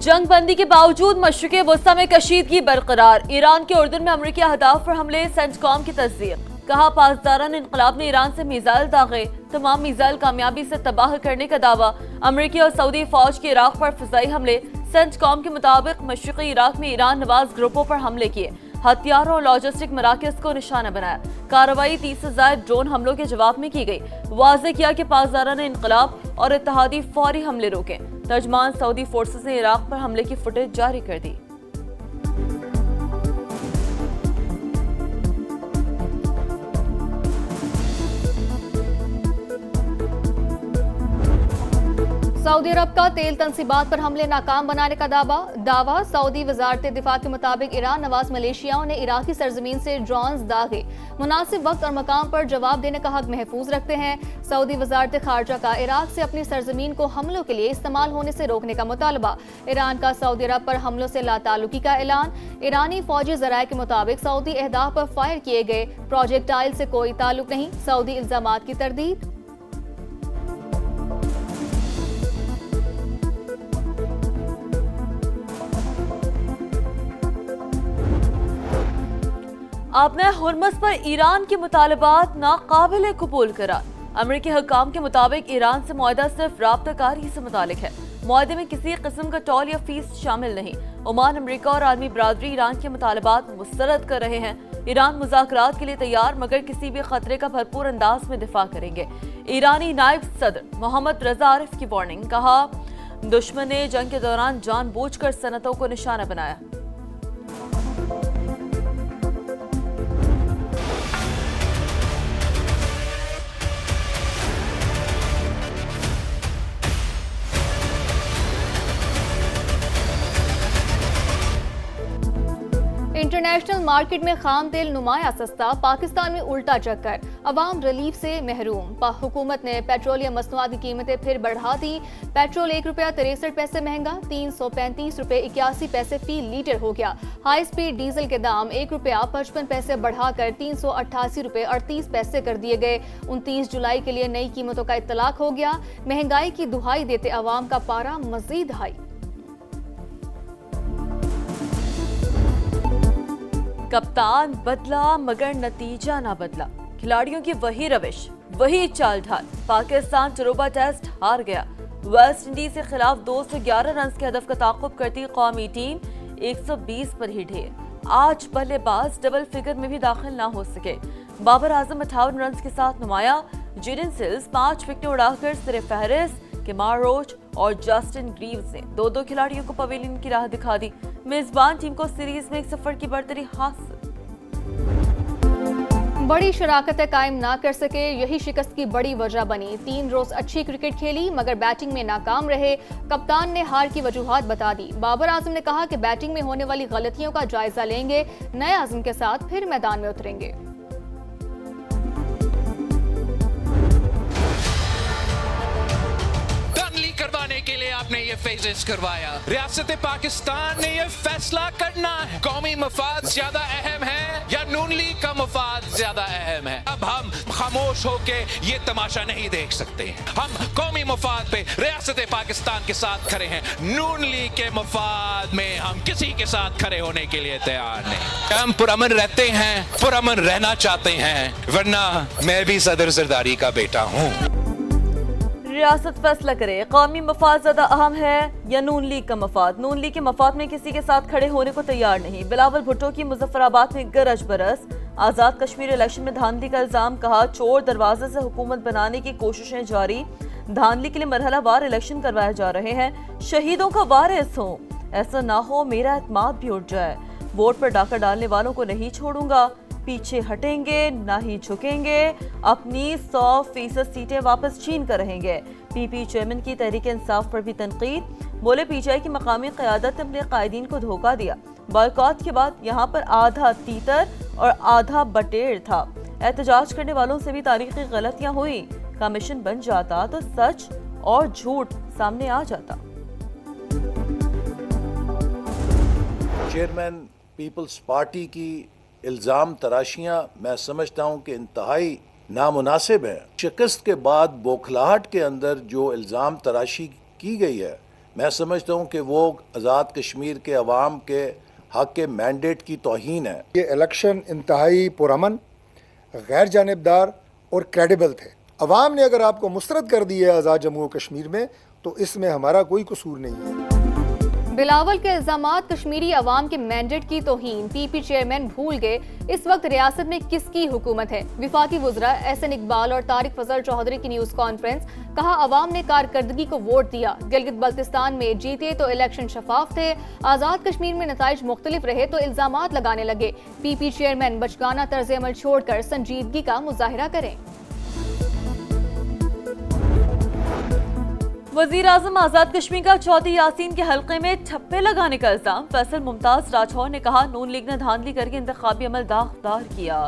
जंग बंदी के बावजूद मशरिक़ वस्ता में कशीदगी बरकरार। ईरान के उर्दन में अमरीकी अहदाफ पर हमले, सेंटकॉम की तस्दीक। कहा पासदारान इनकलाब ने ईरान से मिसाइल दागे, तमाम मिसाइल कामयाबी से तबाह करने का दावा। अमरीकी और सऊदी फौज के इराक पर फिजाई हमले। सेंटकॉम के मुताबिक मशरिक़ी इराक में ईरान नवाज ग्रुपों पर हमले किए, हथियारों और लॉजिस्टिक मराकज़ को निशाना बनाया। कार्रवाई 30 से ज़ायद ड्रोन हमलों के जवाब में की गई। वाज़ेह किया कि पासदारान इनकलाब और इत्तेहादी फौरी हमले रोकें। तर्जमान सऊदी फोर्सेस ने इराक पर हमले की फुटेज जारी कर दी। सऊदी अरब का तेल तनसीबात पर हमले नाकाम बनाने का दावा। सऊदी वजारत दिफा के मुताबिक ईरान नवाज मलेशियाओं ने इराकी सरजमीन से ड्रोन्स दागे, मुनासिब वक्त और मकाम पर जवाब देने का हक महफूज रखते हैं। सऊदी वजारत खारजा का इराक से अपनी सरजमीन को हमलों के लिए इस्तेमाल होने से रोकने का मुतालबा। ईरान का सऊदी अरब पर हमलों से लाताल्लुकी का ऐलान। ईरानी फौजी जराये के मुताबिक सऊदी अहदाफ पर फायर किए गए प्रोजेक्टाइल से कोई ताल्लुक नहीं। सऊदी इल्जामात की तरदीद। आपने हुर्मस पर ईरान के मुतालबात नाकाबिल कबूल करार। अमरीकी हुक्काम के मुताबिक ईरान से मुआहदा सिर्फ राब्ताकारी से मुतालिक है। मुआहदे में किसी किस्म का टोल या फीस शामिल नहीं। ओमान, अमरीका और आलमी बरादरी ईरान के मुतालबात मुस्तरद कर रहे हैं। ईरान मुज़ाकरात के लिए तैयार, मगर किसी भी खतरे का भरपूर अंदाज में दिफा करेंगे। ईरानी नायब सदर मोहम्मद रजा आरिफ की वार्निंग। कहा दुश्मन ने जंग के दौरान जानबूझकर सनतों को निशाना बनाया। इंटरनेशनल मार्केट में खाम तेल नुमाया सस्ता, पाकिस्तान में उल्टा चक्कर। अवाम रिलीफ से महरूम। हुकूमत ने पेट्रोलियम मसनूआत की कीमतें फिर बढ़ा दी। पेट्रोल ₹1.63 महंगा, ₹335.81 फी लीटर हो गया। हाई स्पीड डीजल के दाम ₹1.55 बढ़ाकर ₹388.38 कर दिए गए। 29 जुलाई के लिए नई कीमतों का इत्तलाक हो गया। महंगाई की दुहाई देते अवाम का पारा मजीद हाई। कप्तान बदला मगर नतीजा ना बदला। खिलाड़ियों की वही रविश, वही चाल ढाल। पाकिस्तान टरोबा टेस्ट हार गया। वेस्ट इंडीज के खिलाफ 211 रन के हदफ का ताक़ुब करती कौमी टीम 120 पर ही ढेर। आज बल्लेबाज डबल फिगर में भी दाखिल ना हो सके। बाबर आजम 58 रन के साथ नुमाया। जेडन सिल्स 5 विकेटें उड़ाकर सिरे फहरिस्त। केमार रोच और जस्टिन ग्रीव्स ने दो खिलाड़ियों को पवेलियन की राह दिखा दी। मेजबान टीम को सीरीज में 1 सफर की बर्तरी हासिल। बड़ी शराकतें कायम ना कर सके, यही शिकस्त की बड़ी वजह बनी। 3 रोज अच्छी क्रिकेट खेली मगर बैटिंग में नाकाम रहे। कप्तान ने हार की वजूहात बता दी। बाबर आजम ने कहा कि बैटिंग में होने वाली गलतियों का जायजा लेंगे, नए आज़म के साथ फिर मैदान में उतरेंगे। करवाने के लिए आपने ये फेजेस करवाया। रियासत पाकिस्तान ने ये फैसला करना है, कौमी मफाद ज्यादा अहम है या नून लीग का मफाद ज्यादा अहम है। अब हम खामोश होके ये तमाशा नहीं देख सकते। हम कौमी मफाद पे रियासत पाकिस्तान के साथ खड़े हैं। नून लीग के मफाद में हम किसी के साथ खड़े होने के लिए तैयार नहीं। हम पुरअमन रहते हैं, पुरअमन रहना चाहते हैं, वरना मैं भी सदर जरदारी का बेटा हूँ। रियासत फैसला करे, कौमी मफाद ज्यादा अहम है या नून लीग का मफाद। नून लीग के मफाद में किसी के साथ खड़े होने को तैयार नहीं। बिलावल भुट्टो की मुजफ्फराबाद में गरज बरस। आजाद कश्मीर इलेक्शन में धांधली का इल्जाम। कहा चोर दरवाजे से हुकूमत बनाने की कोशिशें जारी। धांधली के लिए मरहलावार इलेक्शन करवाए जा रहे हैं। शहीदों का वारिस हूँ, ऐसा ना हो मेरा एतमाद भी उठ जाए। वोट पर डाका डालने वालों को नहीं छोड़ूंगा, पीछे हटेंगे ना ही झुकेंगे। अपनी 100% सीटें वापस छीन कर रहेंगे। पीपी चेयरमैन की तहरीक इंसाफ पर भी तनकीद। बोले पीटीआई की मकामी क़यादत ने अपने कायदीन को धोखा दिया। बॉयकॉट के बाद यहाँ पर आधा तीतर और आधा बटेर था। एहतजाज करने वालों से भी तारीखी गलतियाँ हुई। कमीशन बन जाता तो सच और झूठ सामने आ जाता। चेयरमैन पीपल्स पार्टी की इल्ज़ाम तराशियाँ मैं समझता हूँ कि इंतहाई नामुनासिब है। शिकस्त के बाद बौखलाहट के अंदर जो इल्ज़ाम तराशी की गई है, मैं समझता हूँ कि वो आज़ाद कश्मीर के अवाम के हक के मैंडेट की तौहीन है। ये इलेक्शन इंतहाई पुरअमन, गैर जानिबदार और क्रेडिबल थे। अवाम ने अगर आपको मुस्तरद कर दिया है आज़ाद जम्मू और कश्मीर में, तो इसमें हमारा कोई कसूर नहीं है। बिलावल के इल्जामात कश्मीरी अवाम के मैंडेट की तौहीन, पीपी चेयरमैन भूल गए इस वक्त रियासत में किसकी हुकूमत है। विफाकी वुज़रा एहसन इकबाल और तारिक फजल चौधरी की न्यूज कॉन्फ्रेंस, कहा अवाम ने कारकर्दगी को वोट दिया, गिलगित बल्तिस्तान में जीते तो इलेक्शन शफाफ थे, आज़ाद कश्मीर में नताइज मुख्तलिफ रहे तो इल्जामात लगाने लगे। पीपी चेयरमैन बचगाना तर्ज अमल छोड़कर संजीदगी का मुजाहिरा करें। वजीर आजम आजाद कश्मीर का चौधरी यासीन के हल्के में ठप्पे लगाने का इल्जाम। फैसल मुमताज राठौर ने कहा नून लीग ने धांधली करके इंतखाबी अमल दागदार किया।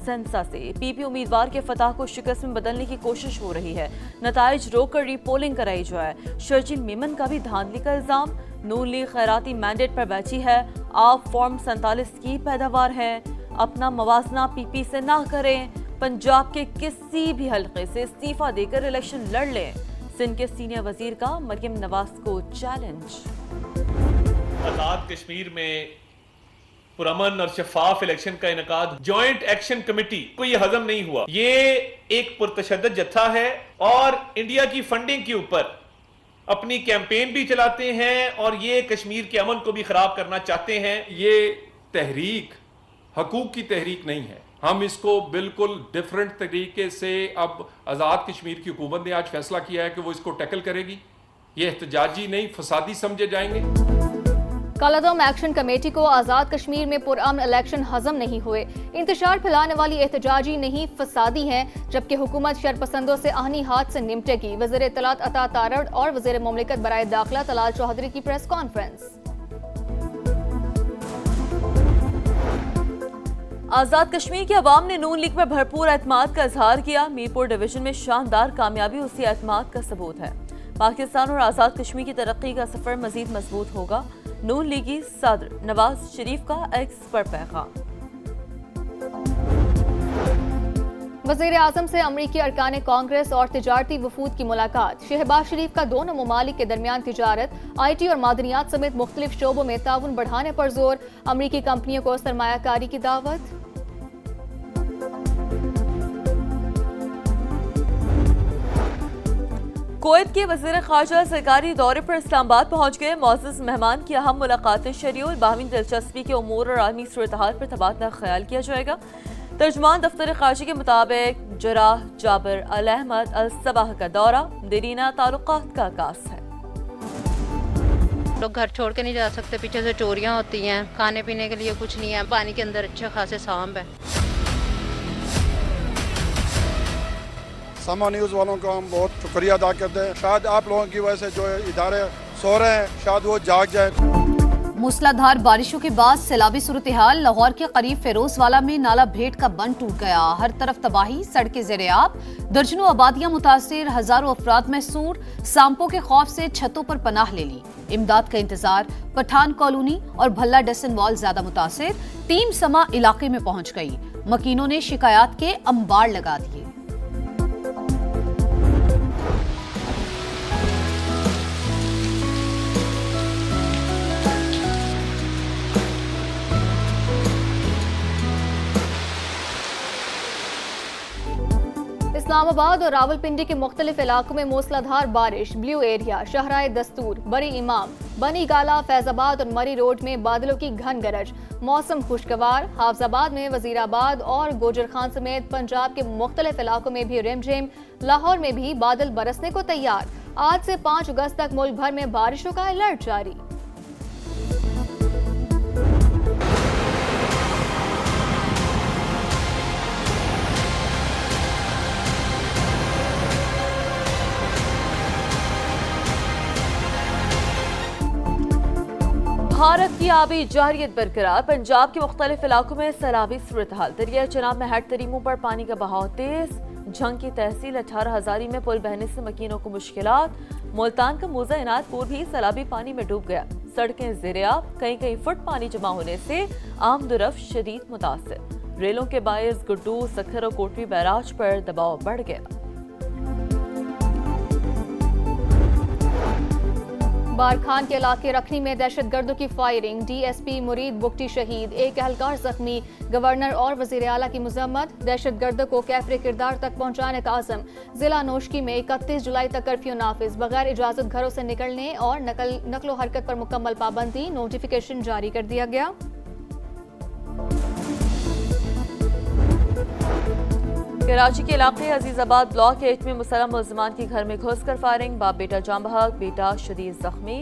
सेंसा से पीपी उम्मीदवार के फतह को शिकस्त में बदलने की कोशिश हो रही है, नताइज रोककर रीपोलिंग कराई जाए। शर्जिल मेमन का भी धांधली का इल्जाम। नून लीग खैराती मैंडेट पर बैठी है, आप फॉर्म 47 की पैदावार है, अपना मवाजना पीपी से ना करें, पंजाब के किसी भी हल्के से इस्तीफा देकर इलेक्शन लड़ लें। सिंध के सीनियर वजीर का मरियम नवाज को चैलेंज। आजाद कश्मीर में पुरअमन और शफाफ इलेक्शन का इनकाद जॉइंट एक्शन कमेटी को ये हजम नहीं हुआ। ये एक पुरतशद्दद जत्था है और इंडिया की फंडिंग के ऊपर अपनी कैंपेन भी चलाते हैं और ये कश्मीर के अमन को भी खराब करना चाहते हैं। ये तहरीक हकूक की तहरीक नहीं है। हम इसको बिल्कुल डिफरेंट तरीके से, अब आज़ाद कश्मीर की हुकूमत ने आज फैसला किया है कि वो इसको टैकल करेगी। ये एहतजाजी नहीं, फसादी समझे जाएंगे। कालादम एक्शन कमेटी को आज़ाद कश्मीर में पुरअमन इलेक्शन हजम नहीं हुए, इंतशार फैलाने वाली एहतजाजी नहीं फसादी हैं, जबकि हुकूमत शरपसंदों से आहनी हाथ से निपटेगी। वज़ीर इत्तलात अता तारड़ और वज़ीर मुमलिकत बराए दाखिला तलाल चौधरी की प्रेस कॉन्फ्रेंस। आजाद कश्मीर के अवाम ने नून लीग पर भरपूर एतमाद का इजहार किया। मीरपुर डिवीजन में शानदार कामयाबी उसी एतमाद का सबूत है। पाकिस्तान और आजाद कश्मीर की तरक्की का सफर मजीद मजबूत होगा। नून लीगी सदर नवाज शरीफ का एक्स पर पैगाम। वज़ीर आज़म से अमरीकी अरकान कांग्रेस और तिजारती वफूद की मुलाकात। शहबाज शरीफ का दोनों ममालिक के दरमियान तिजारत, IT और मादनियात समेत मुख्तलिफ शोबों में ताउन बढ़ाने पर जोर। अमरीकी कंपनियों को सरमायाकारी की दावत। कुवैत के वज़ीर ख़ारजा सरकारी दौरे पर इस्लामाबाद पहुंच गए। मौजूद मेहमान की अहम मुलाकातें शेड्यूल, बाहमी दिलचस्पी के उमूर और आलमी सूरत-ए-हाल पर तबादला ख्याल किया जाएगा। तर्जुमान दफ्तर ख़ारजा के मुताबिक जराह जाबिर अल अहमद अल सबाह का दौरा देरीना ताल्लुकात का आगाज़ है। लोग घर छोड़ के नहीं जा सकते, पीछे से चोरियां होती हैं, खाने पीने के लिए कुछ नहीं है, पानी के अंदर अच्छे खासे सांप है। समा न्यूज़ वालों का हम बहुत शुक्रिया अदा करते हैं। शायद आप लोगों की वजह से जो इदारे सो रहे हैं शायद वो जाग जाए। मूसलाधार बारिशों के बाद सैलाबी सूरत हाल। लाहौर के करीब फेरोजवाला में नाला भेट का बंद टूट गया, हर तरफ तबाही, सड़कें ज़ेर-ए-आब, दर्जनों आबादियां मुतासिर, हजारों अफराद महसूर, सांपों के खौफ से छतों पर पनाह ले ली। इमदाद का इंतजार। पठान कॉलोनी और भल्ला डसन वॉल ज्यादा मुतासिर। टीम समा इलाके में पहुंच गई, मकीनों ने शिकायत के अंबार लगा दिए। इस्लामाबाद और रावलपिंडी के मुख्तलिफ इलाकों में मूसलाधार बारिश। ब्लू एरिया, शहराए दस्तूर, बड़ी इमाम, बनी गाला, फैजाबाद और मरी रोड में बादलों की घन गरज। मौसम खुशगवार। हाफजाबाद में, वजीराबाद और गोजर खान समेत पंजाब के मुख्तलिफ इलाकों में भी रिमझिम। लाहौर में भी बादल बरसने को तैयार। आज से 5 अगस्त तक मुल्क भर में बारिशों का अलर्ट जारी। भारत की आबी जारियत बरकरार। पंजाब के मुख्तलिफ इलाकों में सैलाबी सूरत हाल। दरिया चनाब में हेड तरीमों पर पानी का बहाव तेज। झंग की तहसील 18 हजारी में पुल बहने से मकीनों को मुश्किलात। मुल्तान का मूजा इनायतपुर भी सैलाबी पानी में डूब गया। सड़कें ज़ेर-ए-आब, कहीं फुट पानी जमा होने से आम दुरफ शदीद मुतासिर। रेलों के बायस गुड्डू, सखर और कोटरी बैराज पर दबाव बढ़ गया। बारखान के इलाके रखनी में दहशतगर्दों की फायरिंग, डीएसपी मुरीद बुगटी शहीद, एक एहलकार जख्मी, गवर्नर और वजीर आला की मजम्मत। दहशतगर्दों को कैफरे किरदार तक पहुंचाने का आज़म। जिला नोशकी में 31 जुलाई तक कर्फ्यू नाफिज, बगैर इजाजत घरों से निकलने और नकलो हरकत पर मुकम्मल पाबंदी, नोटिफिकेशन जारी कर दिया गया। कराची के इलाके अजीजाबाद ब्लॉक 8 में मुसल्लम मुल्ज़िमान के घर में घुसकर फायरिंग, बाप बेटा जाम बहक, बेटा शदीद जख्मी।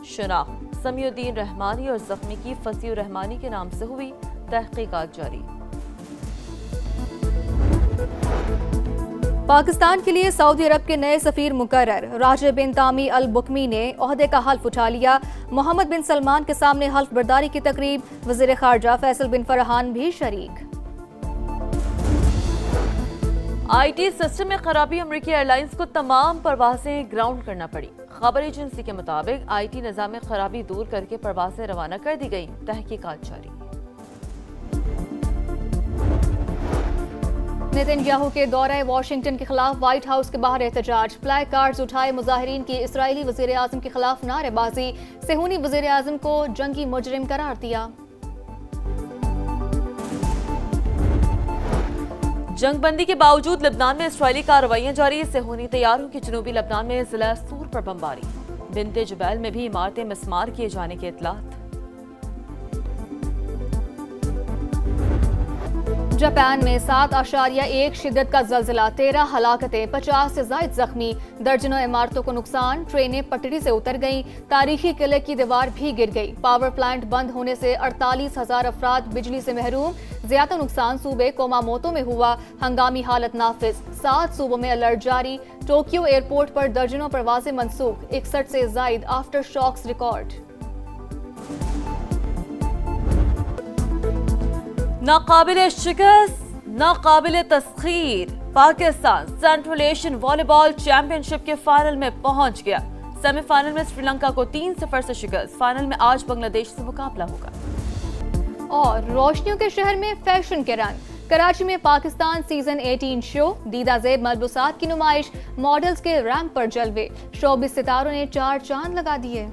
शनाख्त समीउद्दीन रहमानी और जख्मी की फसीउर रहमानी के नाम से हुई, तहकीकात जारी। पाकिस्तान के लिए सऊदी अरब के नए सफीर मुकर्रर, राशिद बिन तामी अल बुकमी ने ओहदे का हल्फ उठा लिया। मोहम्मद बिन सलमान के सामने हल्फ बर्दारी की तकरीब, वजीर खारजा फैसल बिन फरहान भी शरीक। आईटी सिस्टम में खराबी, अमेरिकी एयरलाइंस को तमाम परवाजें ग्राउंड करना पड़ी। खबर एजेंसी के मुताबिक आईटी निज़ाम में खराबी दूर करके परवाजें रवाना कर दी गई, तहकीकात जारी। नेतन्याहू के दौरे वाशिंगटन के खिलाफ व्हाइट हाउस के बाहर एहतजाज, प्लाई कार्ड्स उठाए मुजाहिरीन की, इसराइली वजीर आजम के खिलाफ नारेबाजी, सेहूनी वजीर आजम को जंगी मुजरिम करार दिया। जंगबंदी के बावजूद लेबनान में इसराइली कार्रवाइयां जारी, सेहूनी तैयारों की जनूबी लेबनान में जिला सूर पर बमबारी, बिनते जुबैल में भी इमारतें मिस्मार किए जाने के इत्तलात। जापान में 7.1 शिद्दत का जल्जला, 13 हलाकतें, 50 से जायद जख्मी, दर्जनों इमारतों को नुकसान, ट्रेनें पटरी से उतर गईं, तारीखी किले की दीवार भी गिर गई, पावर प्लांट बंद होने से 48,000 अफराद बिजली से महरूम, ज्यादा नुकसान सूबे कोमामोतो में हुआ, हंगामी हालत नाफिज, 7 सूबों में अलर्ट जारी, टोक्यो एयरपोर्ट पर दर्जनों परवाजें मनसूख, 61 से जायद आफ्टर शॉक्स रिकॉर्ड। नाकाबिले शिकस्त, नाकाबिले तस्खीर, Pakistan Central Asian volleyball championship के फाइनल में पहुंच गया। सेमीफाइनल में श्रीलंका को 3-0 से शिकस्त, फाइनल में आज बांग्लादेश से मुकाबला होगा। और रोशनियों के शहर में फैशन के रंग, कराची में पाकिस्तान सीजन 18 शो, दीदा ज़ेब मलबूसात की नुमाइश, मॉडल्स के रैंप पर जलवे, शोबिस सितारों ने 4 चांद लगा दिए।